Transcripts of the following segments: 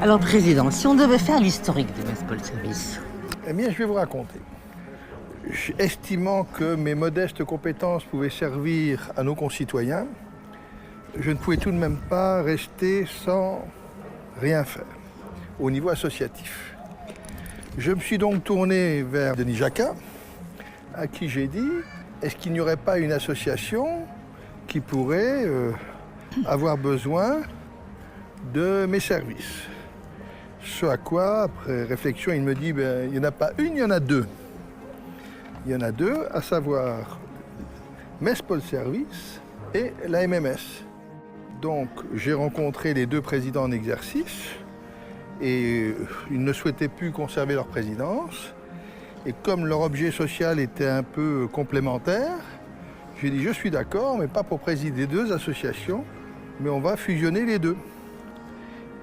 Alors, Président, si on devait faire l'historique de Mespol Service. Eh bien, je vais vous raconter. Estimant que mes modestes compétences pouvaient servir à nos concitoyens, je ne pouvais tout de même pas rester sans rien faire au niveau associatif. Je me suis donc tourné vers Denis Jacquat, à qui j'ai dit, est-ce qu'il n'y aurait pas une association qui pourrait avoir besoin de mes services? Ce à quoi, après réflexion, il me dit, il n'y en a pas une, il y en a deux. Il y en a deux, à savoir Mespol Service et la MMS. Donc j'ai rencontré les deux présidents en exercice et ils ne souhaitaient plus conserver leur présidence. Et comme leur objet social était un peu complémentaire, j'ai dit je suis d'accord, mais pas pour présider deux associations, mais on va fusionner les deux.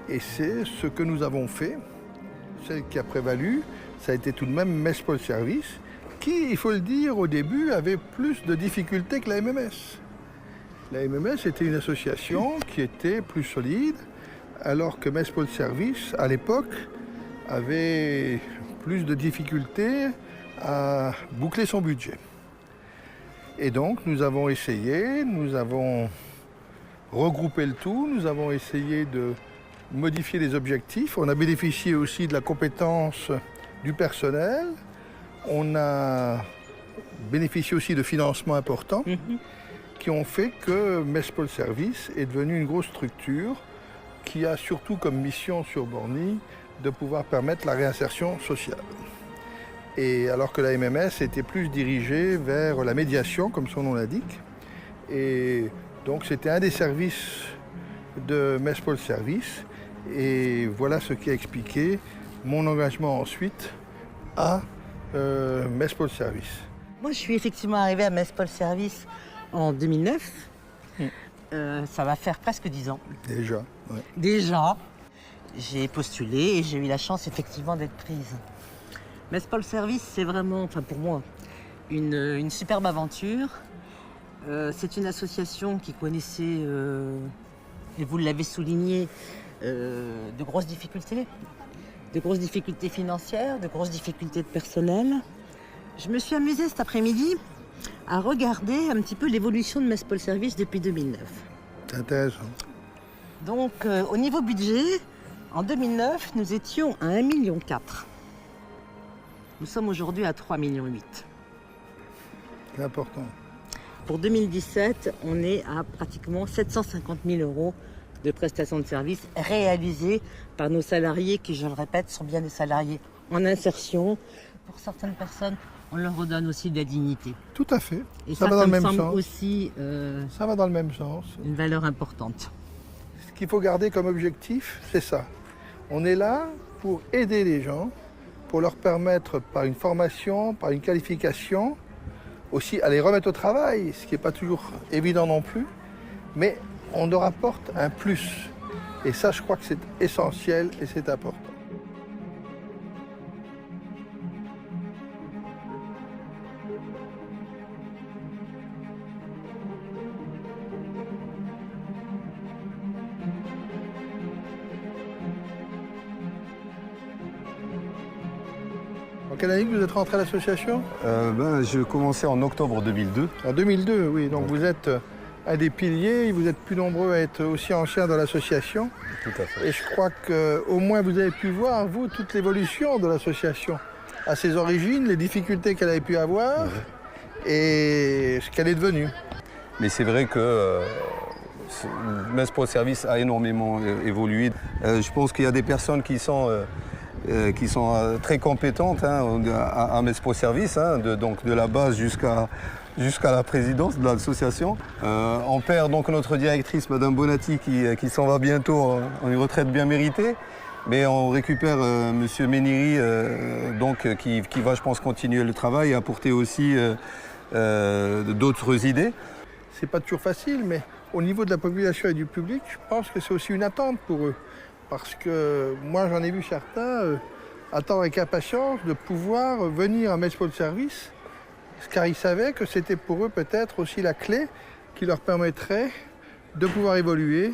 Et c'est ce que nous avons fait. Celle qui a prévalu, ça a été tout de même Mespol Service, qui, il faut le dire, au début, avait plus de difficultés que la MMS. La MMS était une association qui était plus solide, alors que Mespol Service, à l'époque, avait plus de difficultés à boucler son budget. Et donc, nous avons essayé, nous avons regroupé le tout, nous avons essayé de modifier les objectifs. On a bénéficié aussi de la compétence du personnel. On a bénéficié aussi de financements importants qui ont fait que Mespol Service est devenu une grosse structure qui a surtout comme mission sur Borny de pouvoir permettre la réinsertion sociale. Et alors que la MMS était plus dirigée vers la médiation, comme son nom l'indique. Et donc c'était un des services de Mespol Service. Et voilà ce qui a expliqué mon engagement ensuite à Mespol Service. Moi, je suis effectivement arrivée à Mespol Service en 2009. Ça va faire presque 10 ans. Déjà, ouais. Déjà, j'ai postulé et j'ai eu la chance effectivement d'être prise. Mespol Service, c'est vraiment, enfin pour moi, une superbe aventure. C'est une association qui connaissait, et vous l'avez souligné, de grosses difficultés financières, de grosses difficultés de personnel. Je me suis amusée cet après-midi à regarder un petit peu l'évolution de Mespol Service depuis 2009. C'est intéressant. Donc, au niveau budget, en 2009, nous étions à 1,4 million. Nous sommes aujourd'hui à 3,8 millions. C'est important. Pour 2017, on est à pratiquement 750 000 € de prestations de services réalisées par nos salariés qui, je le répète, sont bien des salariés en insertion. Pour certaines personnes, on leur redonne aussi de la dignité. Tout à fait. Et ça va dans le même semble sens. Aussi ça va dans le même sens. une valeur importante. Ce qu'il faut garder comme objectif, c'est ça. On est là pour aider les gens, pour leur permettre par une formation, par une qualification, aussi à les remettre au travail, ce qui n'est pas toujours évident non plus, mais on leur apporte un plus. Et ça, je crois que c'est essentiel et c'est important. quelle année que vous êtes rentré à l'association? Je commençais en octobre 2002. En 2002, oui. Donc vous êtes un des piliers, vous êtes plus nombreux à être aussi anciens dans l'association. Tout à fait. Et je crois qu'au moins vous avez pu voir, vous, toute l'évolution de l'association. À ses origines, les difficultés qu'elle avait pu avoir et ce qu'elle est devenue. Mais c'est vrai que Mespol Service a énormément évolué. Je pense qu'il y a des personnes qui sont très compétentes à Mespol Service, donc de la base jusqu'à la présidence de l'association. On perd donc notre directrice, Madame Bonatti, qui s'en va bientôt en une retraite bien méritée. Mais on récupère Monsieur Méniri, qui va, je pense, continuer le travail et apporter aussi d'autres idées. C'est pas toujours facile, mais au niveau de la population et du public, je pense que c'est aussi une attente pour eux. Parce que moi, j'en ai vu certains attendre avec impatience de pouvoir venir à Mespol Service, car ils savaient que c'était pour eux peut-être aussi la clé qui leur permettrait de pouvoir évoluer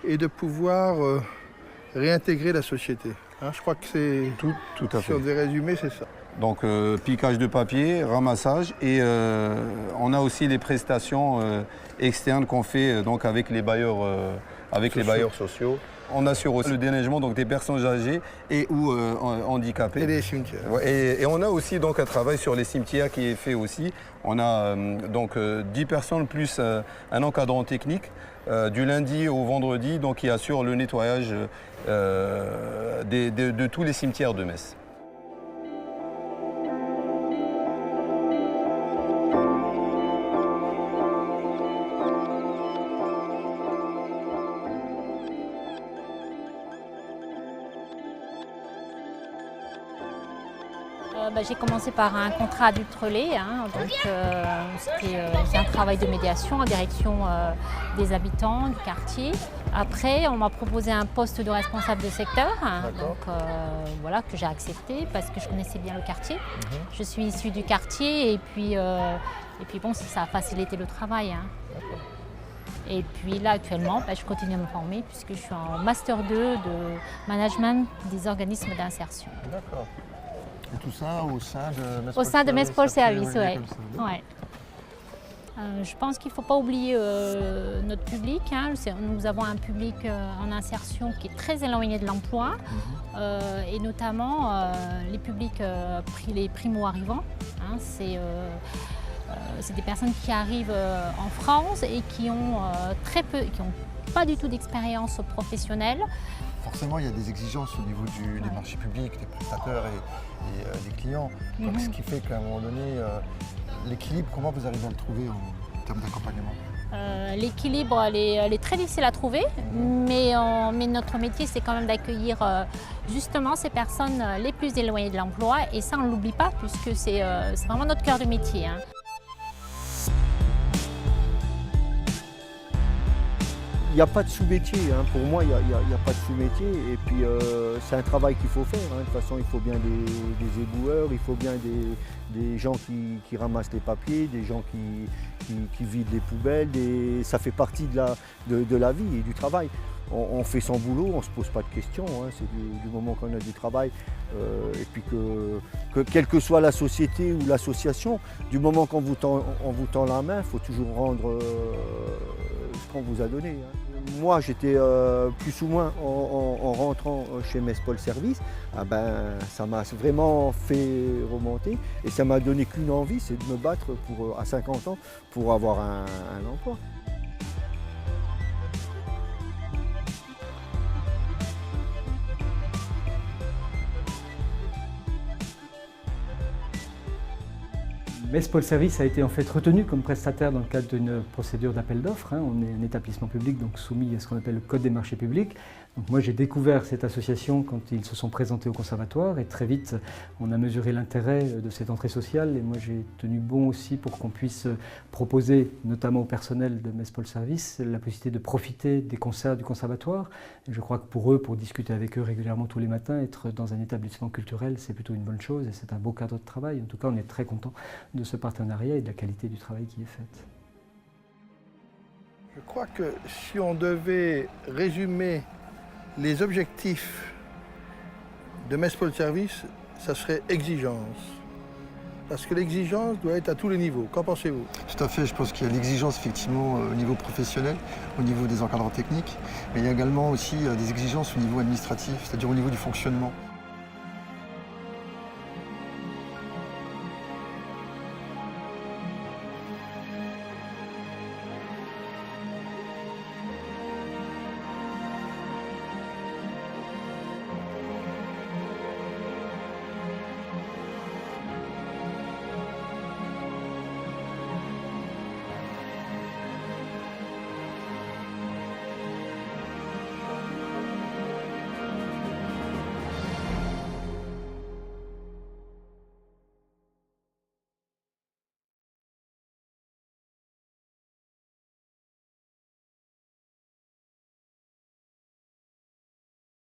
et de pouvoir réintégrer la société. Je crois que c'est... Tout à fait. Si on devait résumer, c'est ça. Donc piquage de papier, ramassage et on a aussi les prestations externes qu'on fait donc avec les bailleurs, sociaux. On assure aussi le déneigement donc, des personnes âgées et ou handicapées. Et les cimetières. Et on a aussi donc un travail sur les cimetières qui est fait aussi. On a 10 personnes plus un encadrant technique du lundi au vendredi donc, qui assure le nettoyage de tous les cimetières de Metz. J'ai commencé par un contrat adulte relais, c'était un travail de médiation en direction des habitants du quartier. Après, on m'a proposé un poste de responsable de secteur, que j'ai accepté parce que je connaissais bien le quartier. Je suis issue du quartier et puis ça a facilité le travail. Et puis là, actuellement, je continue à me former puisque je suis en Master 2 de management des organismes d'insertion. D'accord. Et tout ça au sein de Mespol Service? Au sein de Mespol Service, oui. Je pense qu'il ne faut pas oublier notre public. Nous avons un public en insertion qui est très éloigné de l'emploi, et notamment les publics les primo-arrivants. C'est des personnes qui arrivent en France et qui ont pas du tout d'expérience professionnelle. Forcément, il y a des exigences au niveau des marchés publics, des prestataires et des clients. Donc, ce qui fait qu'à un moment donné, l'équilibre, comment vous arrivez à le trouver en termes d'accompagnement? L'équilibre, elle est très difficile à trouver, mais notre métier, c'est quand même d'accueillir justement ces personnes les plus éloignées de l'emploi. Et ça, on ne l'oublie pas, puisque c'est vraiment notre cœur de métier. Il n'y a pas de sous-métier, pour moi il n'y a pas de sous-métier et puis c'est un travail qu'il faut faire. De toute façon il faut bien des éboueurs, il faut bien des gens qui ramassent les papiers, des gens qui vident les poubelles, ça fait partie de la vie et du travail. On fait son boulot, on ne se pose pas de questions, c'est du moment qu'on a du travail et puis que quelle que soit la société ou l'association, du moment qu'on vous tend la main, il faut toujours rendre ce qu'on vous a donné. Moi j'étais plus ou moins en rentrant chez Mespol Service, ça m'a vraiment fait remonter et ça m'a donné qu'une envie, c'est de me battre à 50 ans pour avoir un emploi. Mespol Service a été en fait retenu comme prestataire dans le cadre d'une procédure d'appel d'offres. On est un établissement public donc soumis à ce qu'on appelle le Code des marchés publics. Donc moi j'ai découvert cette association quand ils se sont présentés au conservatoire et très vite on a mesuré l'intérêt de cette entrée sociale et moi j'ai tenu bon aussi pour qu'on puisse proposer notamment au personnel de Mespol Service la possibilité de profiter des concerts du conservatoire. Et je crois que pour eux, pour discuter avec eux régulièrement tous les matins, être dans un établissement culturel c'est plutôt une bonne chose et c'est un beau cadre de travail. En tout cas on est très content de ce partenariat et de la qualité du travail qui est fait. Je crois que si on devait résumer les objectifs de Mespol Service, ça serait exigence. Parce que l'exigence doit être à tous les niveaux. Qu'en pensez-vous? Tout à fait, je pense qu'il y a l'exigence effectivement au niveau professionnel, au niveau des encadrants techniques, mais il y a également aussi des exigences au niveau administratif, c'est-à-dire au niveau du fonctionnement.